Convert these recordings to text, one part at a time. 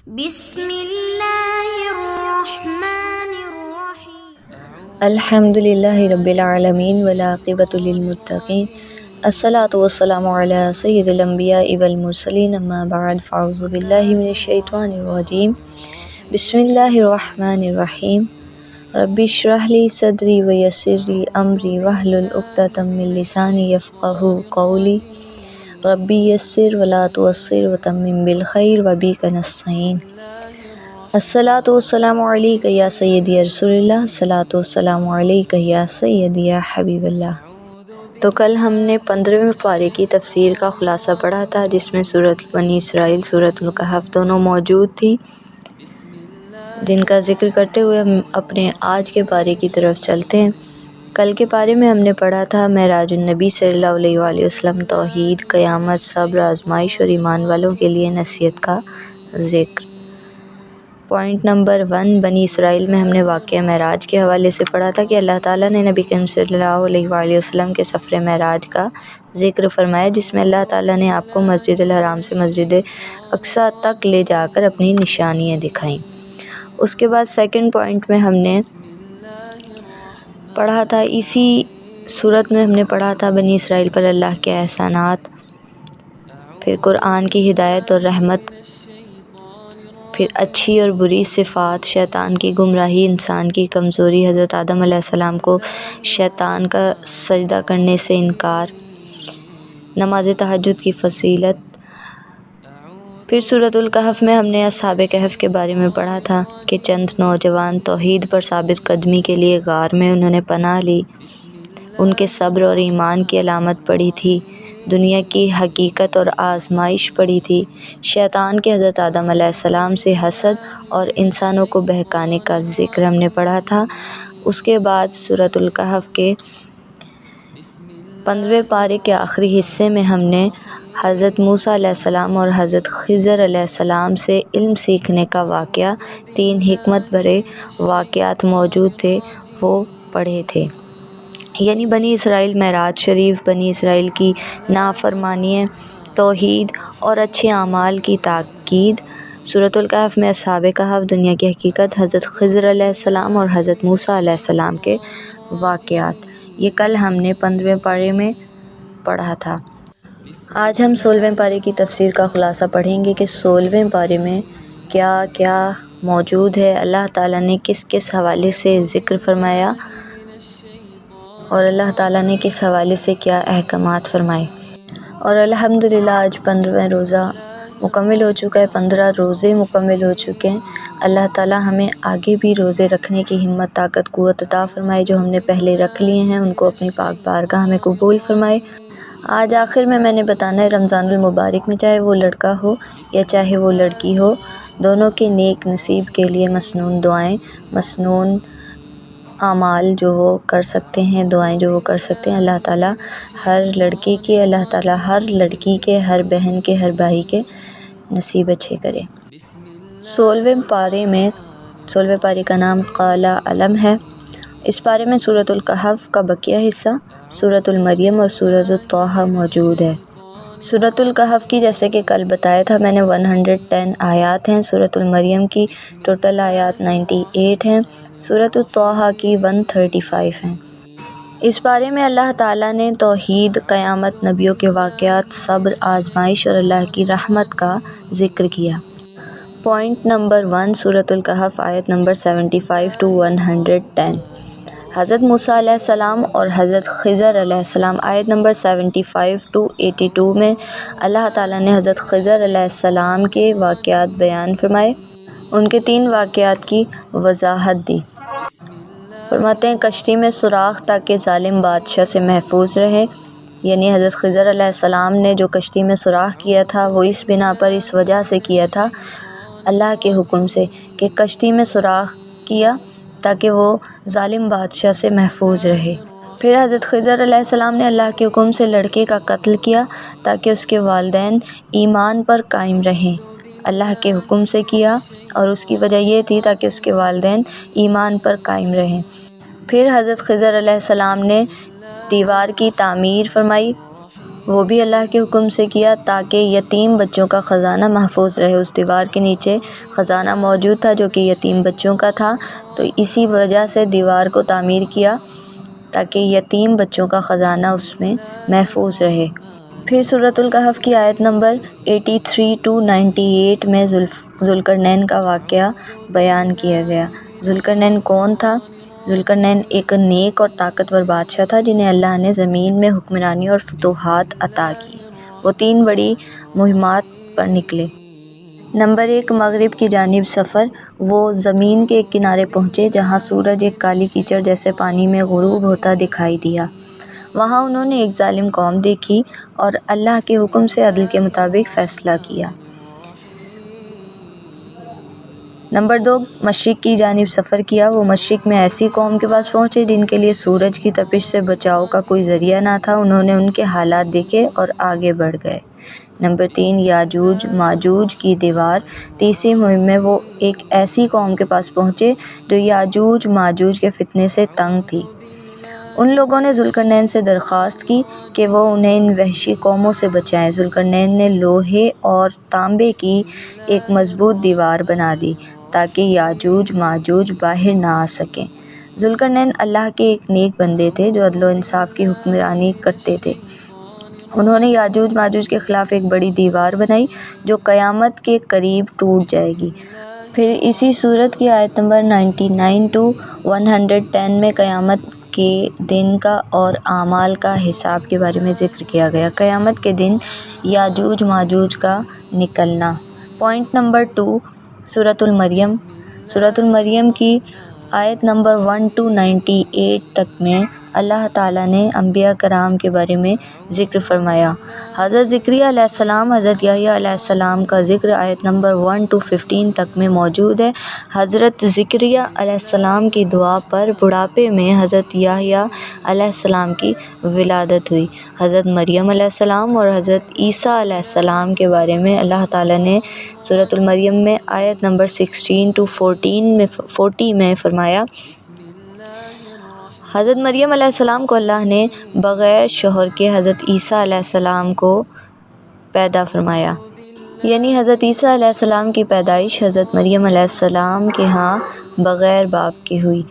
بسم اللہ الرحمن الرحیم الحمدللہ رب العالمین والعاقبۃ للمتقین الصلاۃ والسلام علی سید الانبیاء والمرسلین اما بعد فاعوذ باللہ من الشیطان الرجیم بسم اللہ الرحمن الرحیم رب اشرح لی صدری ویسر لی امری واحلل عقدۃ من لسانی یفقہوا قولی ربی یسر ولا تعسر وتمم بالخیر وبک نستعین الصلاۃ والسلام علیک یا سیدی یا رسول اللہ، الصلاۃ والسلام علیک یا سیدی یا حبیب اللہ۔ تو کل ہم نے 15ویں پارے کی تفسیر کا خلاصہ پڑھا تھا، جس میں سورۃ بنی اسرائیل، سورۃ الکہف دونوں موجود تھی، جن کا ذکر کرتے ہوئے ہم اپنے آج کے پارے کی طرف چلتے ہیں۔ کل کے پارے میں ہم نے پڑھا تھا معراج النبی صلی اللہ علیہ وآلہ وسلم، توحید، قیامت، صبر، آزمائش اور ایمان والوں کے لیے نصیحت کا ذکر۔ پوائنٹ نمبر 1، بنی اسرائیل میں ہم نے واقعہ معراج کے حوالے سے پڑھا تھا کہ اللہ تعالیٰ نے نبی کریم صلی اللہ علیہ وآلہ وسلم کے سفر معراج کا ذکر فرمایا، جس میں اللہ تعالیٰ نے آپ کو مسجد الحرام سے مسجد اقصیٰ تک لے جا کر اپنی نشانیاں دکھائیں۔ اس کے بعد سیکنڈ پوائنٹ میں ہم نے پڑھا تھا، اسی صورت میں ہم نے پڑھا تھا بنی اسرائیل پر اللہ کے احسانات، پھر قرآن کی ہدایت اور رحمت، پھر اچھی اور بری صفات، شیطان کی گمراہی، انسان کی کمزوری، حضرت آدم علیہ السلام کو شیطان کا سجدہ کرنے سے انکار، نماز تہجد کی فضیلت۔ پھر سورۃ الکہف میں ہم نے اصحاب کہف کے بارے میں پڑھا تھا کہ چند نوجوان توحید پر ثابت قدمی کے لیے غار میں انہوں نے پناہ لی، ان کے صبر اور ایمان کی علامت پڑی تھی، دنیا کی حقیقت اور آزمائش پڑی تھی، شیطان کے حضرت آدم علیہ السلام سے حسد اور انسانوں کو بہکانے کا ذکر ہم نے پڑھا تھا۔ اس کے بعد سورۃ الکہف کے 15ویں پارے کے آخری حصے میں ہم نے حضرت موسیٰ علیہ السلام اور حضرت خضر علیہ السلام سے علم سیکھنے کا واقعہ، 3 حکمت بھرے واقعات موجود تھے، وہ پڑھے تھے، یعنی بنی اسرائیل، معراج شریف، بنی اسرائیل کی نافرمانی، توحید اور اچھے اعمال کی تاکید، سورۃ الکہف میں اصحاب کہف، دنیا کی حقیقت، حضرت خضر علیہ السلام اور حضرت موسیٰ علیہ السلام کے واقعات۔ یہ کل ہم نے 15ویں پارے میں پڑھا تھا۔ آج ہم 16ویں پارے کی تفسیر کا خلاصہ پڑھیں گے کہ 16ویں پارے میں کیا کیا موجود ہے، اللہ تعالیٰ نے کس کس حوالے سے ذکر فرمایا اور اللہ تعالیٰ نے کس حوالے سے کیا احکامات فرمائے۔ اور الحمدللہ آج 15واں روزہ مکمل ہو چکا ہے، 15 روزے مکمل ہو چکے ہیں۔ اللہ تعالیٰ ہمیں آگے بھی روزے رکھنے کی ہمت، طاقت، قوت عطا فرمائے، جو ہم نے پہلے رکھ لیے ہیں ان کو اپنی پاک بارگاہ میں قبول فرمائے۔ آج آخر میں نے بتانا ہے، رمضان المبارک میں چاہے وہ لڑکا ہو یا چاہے وہ لڑکی ہو، دونوں کے نیک نصیب کے لیے مسنون دعائیں، مسنون اعمال جو وہ کر سکتے ہیں، دعائیں جو وہ کر سکتے ہیں، اللہ تعالیٰ ہر لڑکے کے، اللہ تعالیٰ ہر لڑکی کے، ہر بہن کے، ہر بھائی کے نصیب اچھے کرے۔ 16ویں پارے کا نام قال علم ہے۔ اس پارے میں سورۃ الکہف کا بقیہ حصہ، سورۃ المریم اور سورۃ طٰہٰ موجود ہے۔ سورۃ الکہف کی جیسے کہ کل بتایا تھا میں نے 110 آیات ہیں، سورۃ المریم کی ٹوٹل آیات 98 ہیں، سورۃ طٰہٰ کی 135 ہیں۔ اس بارے میں اللہ تعالیٰ نے توحید، قیامت، نبیوں کے واقعات، صبر، آزمائش اور اللہ کی رحمت کا ذکر کیا۔ پوائنٹ نمبر 1، سورۃ الکہف آیت نمبر 75 to 110۔ حضرت موسیٰ علیہ السلام اور حضرت خضر علیہ السلام، آیت نمبر 75 to 82 میں اللہ تعالیٰ نے حضرت خضر علیہ السلام کے واقعات بیان فرمائے، ان کے 3 واقعات کی وضاحت دی۔ فرماتے ہیں کشتی میں سوراخ تاکہ ظالم بادشاہ سے محفوظ رہے، یعنی حضرت خضر علیہ السلام نے جو کشتی میں سوراخ کیا تھا وہ اس بنا پر، اس وجہ سے کیا تھا اللہ کے حکم سے، کہ کشتی میں سوراخ کیا تاکہ وہ ظالم بادشاہ سے محفوظ رہے۔ پھر حضرت خضر علیہ السلام نے اللہ کے حکم سے لڑکے کا قتل کیا تاکہ اس کے والدین ایمان پر قائم رہیں، اللہ کے حکم سے کیا اور اس کی وجہ یہ تھی تاکہ اس کے والدین ایمان پر قائم رہیں۔ پھر حضرت خضر علیہ السلام نے دیوار کی تعمیر فرمائی، وہ بھی اللہ کے حکم سے کیا تاکہ یتیم بچوں کا خزانہ محفوظ رہے۔ اس دیوار کے نیچے خزانہ موجود تھا جو کہ یتیم بچوں کا تھا، تو اسی وجہ سے دیوار کو تعمیر کیا تاکہ یتیم بچوں کا خزانہ اس میں محفوظ رہے۔ پھر سورۃ الکہف کی آیت نمبر 83 to 98 میں ذوالقرنین کا واقعہ بیان کیا گیا۔ ذوالقرنین کون تھا؟ ذوالقرنین ایک نیک اور طاقتور بادشاہ تھا جنہیں اللہ نے زمین میں حکمرانی اور فتوحات عطا کی۔ وہ 3 بڑی مہمات پر نکلے۔ نمبر 1، مغرب کی جانب سفر۔ وہ زمین کے ایک کنارے پہنچے جہاں سورج ایک کالی کیچڑ جیسے پانی میں غروب ہوتا دکھائی دیا۔ وہاں انہوں نے ایک ظالم قوم دیکھی اور اللہ کے حکم سے عدل کے مطابق فیصلہ کیا۔ نمبر 2، مشرق کی جانب سفر کیا۔ وہ مشرق میں ایسی قوم کے پاس پہنچے جن کے لیے سورج کی تپش سے بچاؤ کا کوئی ذریعہ نہ تھا۔ انہوں نے ان کے حالات دیکھے اور آگے بڑھ گئے۔ نمبر 3، یاجوج ماجوج کی دیوار۔ تیسری مہم میں وہ ایک ایسی قوم کے پاس پہنچے جو یاجوج ماجوج کے فتنے سے تنگ تھی۔ ان لوگوں نے ذوالقرنین سے درخواست کی کہ وہ انہیں ان وحشی قوموں سے بچائیں۔ ذوالقرنین نے لوہے اور تانبے کی ایک مضبوط دیوار بنا دی تاکہ یاجوج ماجوج باہر نہ آ سکیں۔ ذوالقرنین اللہ کے ایک نیک بندے تھے جو عدل و انصاف کی حکمرانی کرتے تھے۔ انہوں نے یاجوج ماجوج کے خلاف ایک بڑی دیوار بنائی جو قیامت کے قریب ٹوٹ جائے گی۔ پھر اسی سورت کی آیت نمبر 99 to 110 میں قیامت کے دن کا اور اعمال کا حساب کے بارے میں ذکر کیا گیا۔ قیامت کے دن یاجوج ماجوج کا نکلنا۔ پوائنٹ نمبر 2، سورۃ المریم۔ سورۃ المریم کی آیت نمبر 1 to 98 تک میں اللہ تعالیٰ نے انبیاء کرام کے بارے میں ذکر فرمایا۔ حضرت زکریا علیہ السلام، حضرت یحییٰ علیہ السلام کا ذکر آیت نمبر 1 to 15 تک میں موجود ہے۔ حضرت زکریا علیہ السلام کی دعا پر بڑھاپے میں حضرت یحییٰ علیہ السلام کی ولادت ہوئی۔ حضرت مریم علیہ السلام اور حضرت عیسیٰ علیہ السلام کے بارے میں اللہ تعالیٰ نے سورۃ المریم میں آیت نمبر 16 to 40 میں فرمایا۔ حضرت مریم علیہ السلام کو اللہ نے بغیر شوہر کے حضرت عیسیٰ علیہ السلام کو پیدا فرمایا، یعنی حضرت عیسیٰ علیہ السلام کی پیدائش حضرت مریم علیہ السلام کے ہاں بغیر باپ کے ہوئی۔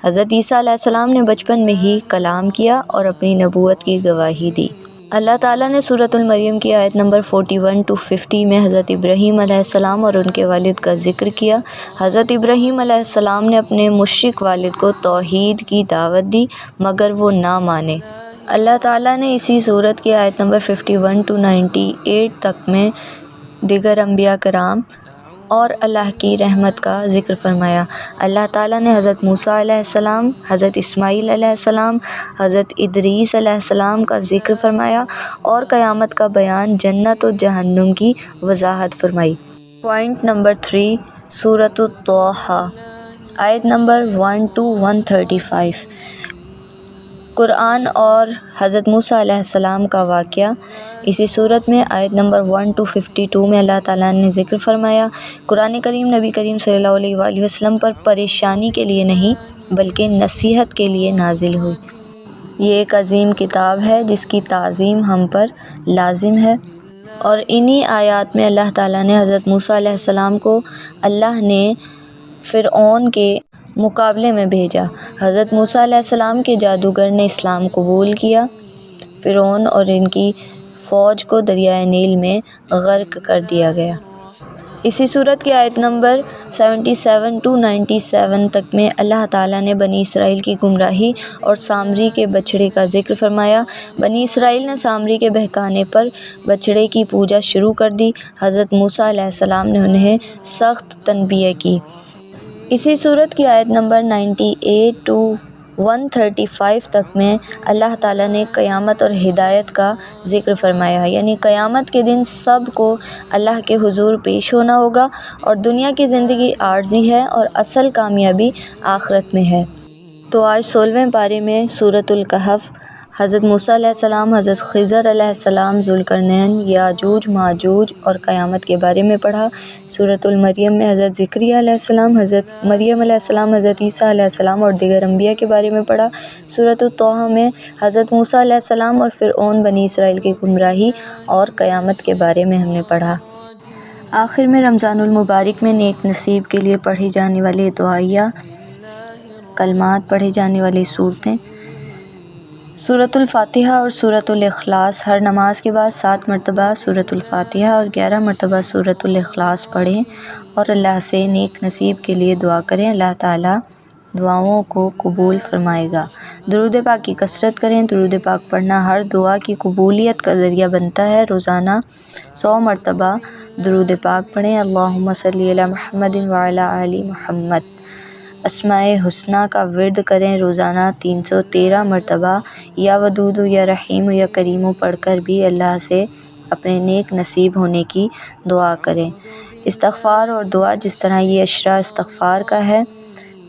حضرت عیسیٰ علیہ السلام نے بچپن میں ہی کلام کیا اور اپنی نبوت کی گواہی دی۔ اللہ تعالیٰ نے سورۃ المریم کی آیت نمبر 41 to 50 میں حضرت ابراہیم علیہ السلام اور ان کے والد کا ذکر کیا۔ حضرت ابراہیم علیہ السلام نے اپنے مشرک والد کو توحید کی دعوت دی مگر وہ نہ مانے۔ اللہ تعالیٰ نے اسی سورت کی آیت نمبر 51 to 98 تک میں دیگر انبیاء کرام اور اللہ کی رحمت کا ذکر فرمایا۔ اللہ تعالیٰ نے حضرت موسیٰ علیہ السلام، حضرت اسماعیل علیہ السلام، حضرت ادریس علیہ السلام کا ذکر فرمایا اور قیامت کا بیان، جنت و جہنم کی وضاحت فرمائی۔ پوائنٹ نمبر 3، سورۃ طٰہٰ، آیت نمبر 1 to 135۔ قرآن اور حضرت موسیٰ علیہ السلام کا واقعہ۔ اسی صورت میں آیت نمبر 1 to 52 میں اللہ تعالیٰ نے ذکر فرمایا، قرآن کریم نبی کریم صلی اللہ علیہ وآلہ وسلم پر پریشانی کے لیے نہیں بلکہ نصیحت کے لیے نازل ہوئی۔ یہ ایک عظیم کتاب ہے جس کی تعظیم ہم پر لازم ہے، اور انہی آیات میں اللہ تعالیٰ نے حضرت موسیٰ علیہ السلام کو اللہ نے فرعون کے مقابلے میں بھیجا۔ حضرت موسیٰ علیہ السلام کے جادوگر نے اسلام قبول کیا۔ فرعون اور ان کی فوج کو دریائے نیل میں غرق کر دیا گیا۔ اسی صورت کی آیت نمبر 77 to 97 تک میں اللہ تعالیٰ نے بنی اسرائیل کی گمراہی اور سامری کے بچھڑے کا ذکر فرمایا۔ بنی اسرائیل نے سامری کے بہکانے پر بچھڑے کی پوجا شروع کر دی۔ حضرت موسیٰ علیہ السلام نے انہیں سخت تنبیہ کی۔ اسی صورت کی آیت نمبر 98 to 135 تک میں اللہ تعالیٰ نے قیامت اور ہدایت کا ذکر فرمایا، یعنی قیامت کے دن سب کو اللہ کے حضور پیش ہونا ہوگا اور دنیا کی زندگی عارضی ہے اور اصل کامیابی آخرت میں ہے۔ تو آج 16ویں پارے میں سورۃ الکہف حضرت موسیٰ علیہ السلام، حضرت خضر علیہ السلام، ذوالقرنین، یاجوج ماجوج اور قیامت کے بارے میں پڑھا۔ سورۃ المریم میں حضرت زکریا علیہ السلام، حضرت مریم علیہ السلام، حضرت عیسیٰ علیہ السلام اور دیگر انبیاء کے بارے میں پڑھا۔ سورۃ طٰہٰ میں حضرت موسیٰ علیہ السلام اور فرعون بنی اسرائیل کی گمراہی اور قیامت کے بارے میں ہم نے پڑھا۔ آخر میں رمضان المبارک میں نیک نصیب کے لیے پڑھی جانے والی دعائیہ کلمات، پڑھی جانے والی صورتیں: سورۃ الفاتحہ اور سورۃ الاخلاص۔ ہر نماز کے بعد 7 مرتبہ سورۃ الفاتحہ اور 11 مرتبہ سورۃ الاخلاص پڑھیں اور اللہ سے نیک نصیب کے لیے دعا کریں۔ اللہ تعالیٰ دعاؤں کو قبول فرمائے گا۔ درود پاک کی کثرت کریں۔ درود پاک پڑھنا ہر دعا کی قبولیت کا ذریعہ بنتا ہے۔ روزانہ 100 مرتبہ درود پاک پڑھیں۔ اللہم صلی علی محمد وعلی آل محمد۔ اسماء حسنی کا ورد کریں۔ روزانہ 313 مرتبہ یا ودود یا رحیم یا کریم پڑھ کر بھی اللہ سے اپنے نیک نصیب ہونے کی دعا کریں۔ استغفار اور دعا: جس طرح یہ عشرہ استغفار کا ہے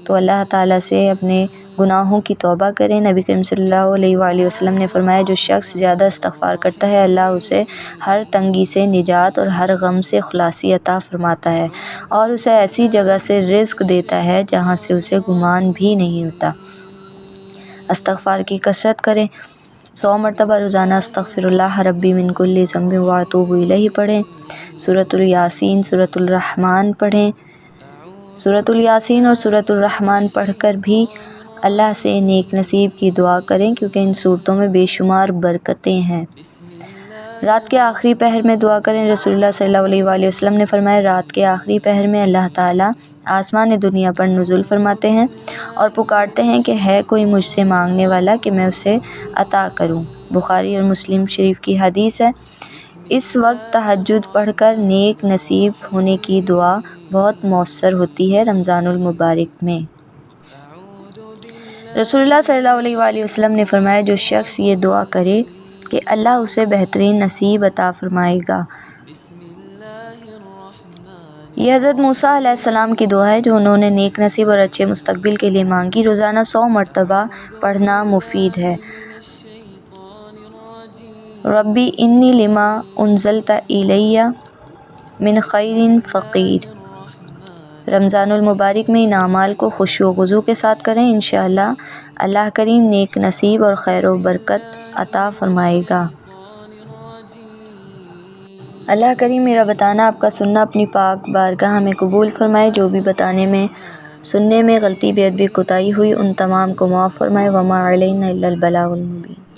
تو اللہ تعالیٰ سے اپنے گناہوں کی توبہ کریں۔ نبی کریم صلی اللہ علیہ وآلہ وسلم نے فرمایا، جو شخص زیادہ استغفار کرتا ہے اللہ اسے ہر تنگی سے نجات اور ہر غم سے خلاصی عطا فرماتا ہے اور اسے ایسی جگہ سے رزق دیتا ہے جہاں سے اسے گمان بھی نہیں ہوتا۔ استغفار کی کثرت کریں۔ 100 مرتبہ روزانہ استغفر اللہ ربی من کل ذنب واتوب الیہ پڑھیں۔ سورۃ الیاسین، سورۃ الرحمن پڑھیں۔ سورۃ الیاسین اور سورۃ الرحمن پڑھ کر بھی اللہ سے نیک نصیب کی دعا کریں کیونکہ ان صورتوں میں بے شمار برکتیں ہیں۔ رات کے آخری پہر میں دعا کریں۔ رسول اللہ صلی اللہ علیہ وآلہ وسلم نے فرمایا، رات کے آخری پہر میں اللہ تعالیٰ آسمان دنیا پر نزول فرماتے ہیں اور پکارتے ہیں کہ ہے کوئی مجھ سے مانگنے والا کہ میں اسے عطا کروں۔ بخاری اور مسلم شریف کی حدیث ہے۔ اس وقت تہجد پڑھ کر نیک نصیب ہونے کی دعا بہت مؤثر ہوتی ہے۔ رمضان المبارک میں رسول اللہ صلی اللہ علیہ وآلہ وسلم نے فرمایا، جو شخص یہ دعا کرے کہ اللہ اسے بہترین نصیب عطا فرمائے گا۔ یہ حضرت موسیٰ علیہ السلام کی دعا ہے جو انہوں نے نیک نصیب اور اچھے مستقبل کے لیے مانگی۔ روزانہ 100 مرتبہ پڑھنا مفید ہے۔ ربی انی لما انزلت الی من خیر فقیر۔ رمضان المبارک میں ان اعمال کو خشوع و خضوع کے ساتھ کریں، انشاءاللہ اللہ کریم نیک نصیب اور خیر و برکت عطا فرمائے گا۔ اللہ کریم میرا بتانا، آپ کا سننا اپنی پاک بارگاہ میں قبول فرمائے۔ جو بھی بتانے میں، سننے میں غلطی بے ادبی کوتاہی ہوئی ان تمام کو معاف فرمائے۔ وما علینا الا البلاغ المبین۔